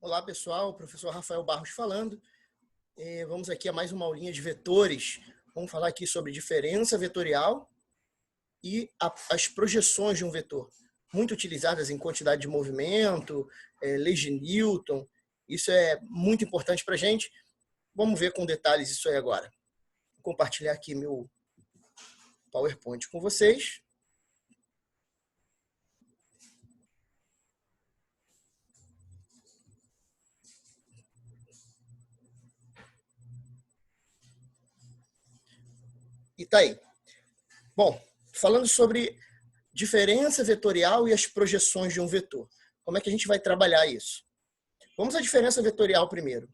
Olá, pessoal. Professor Rafael Barros falando. Vamos aqui a mais uma aulinha de vetores. Vamos falar aqui sobre diferença vetorial e as projeções de um vetor, muito utilizadas em quantidade de movimento, leis de Newton. Isso é muito importante para a gente. Vamos ver com detalhes isso aí agora. Vou compartilhar aqui meu PowerPoint com vocês. E tá aí. Bom, falando sobre diferença vetorial e as projeções de um vetor. Como é que a gente vai trabalhar isso? Vamos à diferença vetorial primeiro.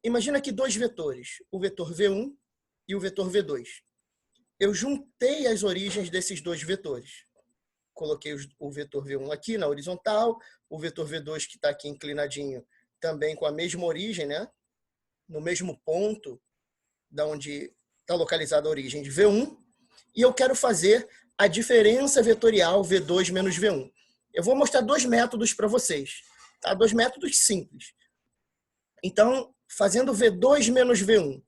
Imagina aqui dois vetores, o vetor V1 e o vetor V2. Eu juntei as origens desses dois vetores. Coloquei o vetor V1 aqui na horizontal, o vetor V2 que está aqui inclinadinho também com a mesma origem, né? No mesmo ponto da onde está localizada a origem de V1. E eu quero fazer a diferença vetorial V2 menos V1. Eu vou mostrar dois métodos para vocês. Tá? Dois métodos simples. Então, fazendo V2 menos V1.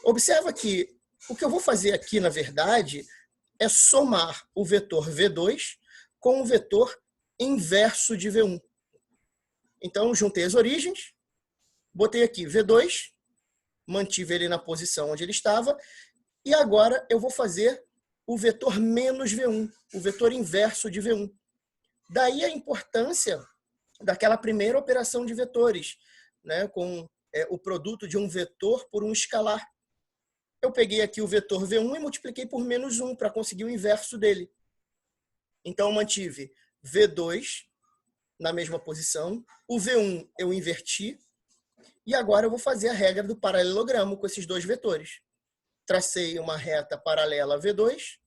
Observa que o que eu vou fazer aqui, na verdade, é somar o vetor V2 com o vetor inverso de V1. Então, juntei as origens, botei aqui V2, mantive ele na posição onde ele estava, e agora eu vou fazer o vetor menos V1, o vetor inverso de V1. Daí a importância daquela primeira operação de vetores, né, com o produto de um vetor por um escalar. Eu peguei aqui o vetor V1 e multipliquei por menos 1 para conseguir o inverso dele. Então, eu mantive V2 na mesma posição, o V1 eu inverti, e agora eu vou fazer a regra do paralelogramo com esses dois vetores. Tracei uma reta paralela a V2,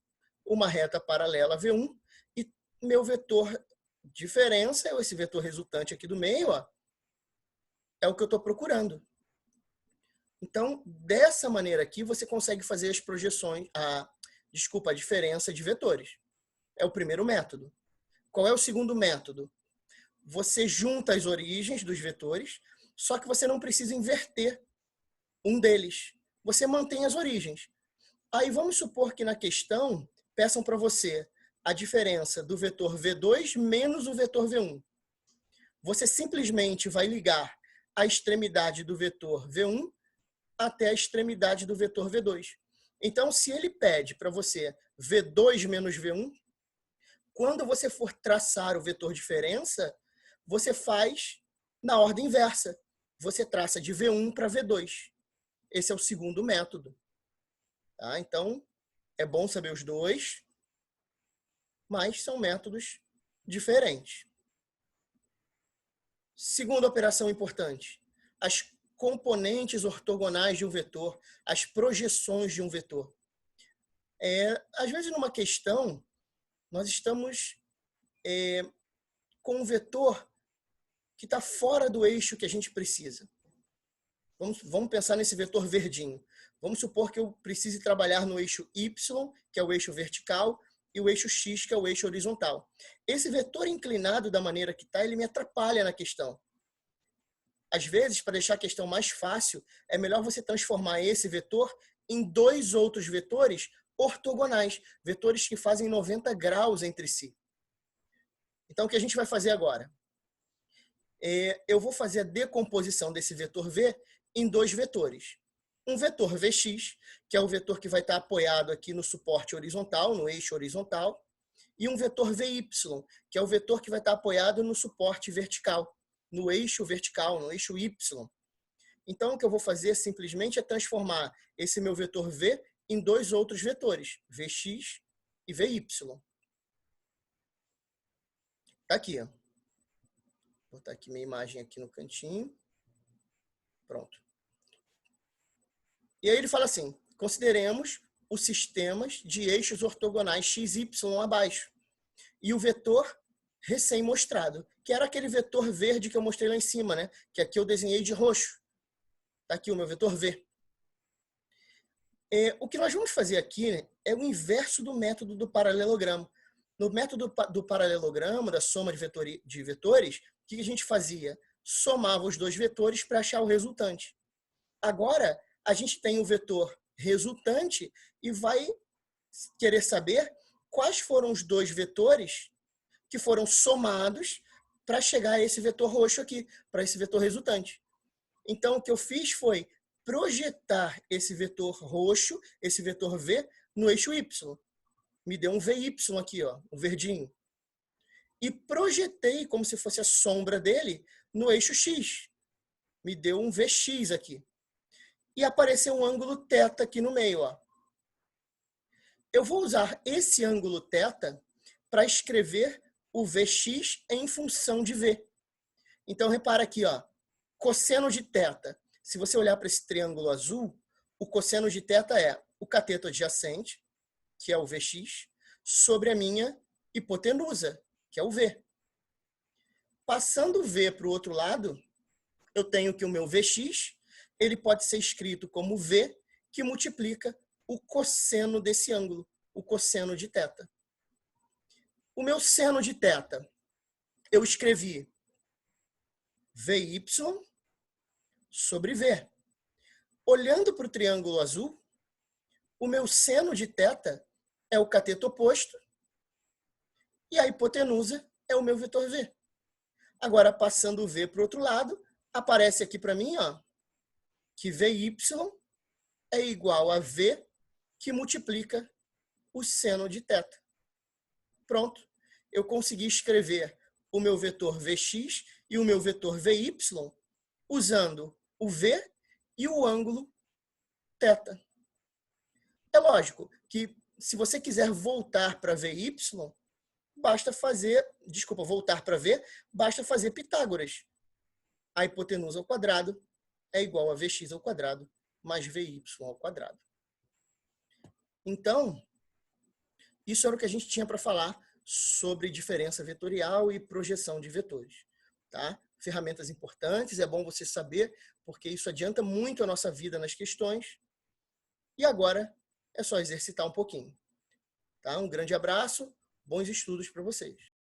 uma reta paralela a V1, e meu vetor diferença, esse vetor resultante aqui do meio, ó, é o que eu estou procurando. Então, dessa maneira aqui, você consegue fazer as projeções, a diferença de vetores. É o primeiro método. Qual é o segundo método? Você junta as origens dos vetores, só que você não precisa inverter um deles. Você mantém as origens. Aí vamos supor que na questão peçam para você a diferença do vetor V2 menos o vetor V1. Você simplesmente vai ligar a extremidade do vetor V1 até a extremidade do vetor V2. Então, se ele pede para você V2 menos V1, quando você for traçar o vetor diferença, você faz na ordem inversa. Você traça de V1 para V2. Esse é o segundo método. Tá? Então, é bom saber os dois, mas são métodos diferentes. Segunda operação importante, as componentes ortogonais de um vetor, as projeções de um vetor. Às vezes, numa questão, nós estamos com um vetor que está fora do eixo que a gente precisa. Vamos pensar nesse vetor verdinho. Vamos supor que eu precise trabalhar no eixo Y, que é o eixo vertical, e o eixo X, que é o eixo horizontal. Esse vetor inclinado da maneira que está, ele me atrapalha na questão. Às vezes, para deixar a questão mais fácil, é melhor você transformar esse vetor em dois outros vetores ortogonais, vetores que fazem 90 graus entre si. Então, o que a gente vai fazer agora? Eu vou fazer a decomposição desse vetor V em dois vetores. Um vetor Vx, que é o vetor que vai estar apoiado aqui no suporte horizontal, no eixo horizontal, e um vetor Vy, que é o vetor que vai estar apoiado no suporte vertical, no eixo vertical, no eixo Y. Então, o que eu vou fazer simplesmente é transformar esse meu vetor V em dois outros vetores, Vx e Vy. Tá aqui, ó. Vou botar aqui minha imagem aqui no cantinho. Pronto. E aí ele fala assim, consideremos os sistemas de eixos ortogonais x, y abaixo. E o vetor recém-mostrado, que era aquele vetor verde que eu mostrei lá em cima, né? Que aqui eu desenhei de roxo. Está aqui o meu vetor V. O que nós vamos fazer aqui, né, é o inverso do método do paralelogramo. No método do paralelogramo, da soma de vetores, o que a gente fazia? Somava os dois vetores para achar o resultante. Agora, a gente tem o vetor resultante e vai querer saber quais foram os dois vetores que foram somados para chegar a esse vetor roxo aqui, para esse vetor resultante. Então, o que eu fiz foi projetar esse vetor roxo, esse vetor V, no eixo Y. Me deu um VY aqui, ó, um verdinho. E projetei como se fosse a sombra dele no eixo X. Me deu um VX aqui. E apareceu um ângulo θ aqui no meio, ó. Eu vou usar esse ângulo θ para escrever o Vx em função de V. Então, repara aqui, ó, cosseno de θ. Se você olhar para esse triângulo azul, o cosseno de θ é o cateto adjacente, que é o Vx, sobre a minha hipotenusa, que é o V. Passando o V para o outro lado, eu tenho que o meu Vx ele pode ser escrito como V, que multiplica o cosseno desse ângulo, o cosseno de θ. O meu seno de θ, eu escrevi Vy sobre V. Olhando para o triângulo azul, o meu seno de θ é o cateto oposto e a hipotenusa é o meu vetor V. Agora, passando o V para o outro lado, aparece aqui para mim, ó, que Vy é igual a V que multiplica o seno de θ. Pronto. Eu consegui escrever o meu vetor Vx e o meu vetor Vy usando o V e o ângulo θ. É lógico que se você quiser voltar para Vy, basta fazer, voltar para V, basta fazer Pitágoras. A hipotenusa ao quadrado é igual a Vx ao quadrado mais Vy ao quadrado. Então, isso era o que a gente tinha para falar sobre diferença vetorial e projeção de vetores. Tá? Ferramentas importantes, é bom você saber, porque isso adianta muito a nossa vida nas questões. E agora é só exercitar um pouquinho. Tá? Um grande abraço, bons estudos para vocês.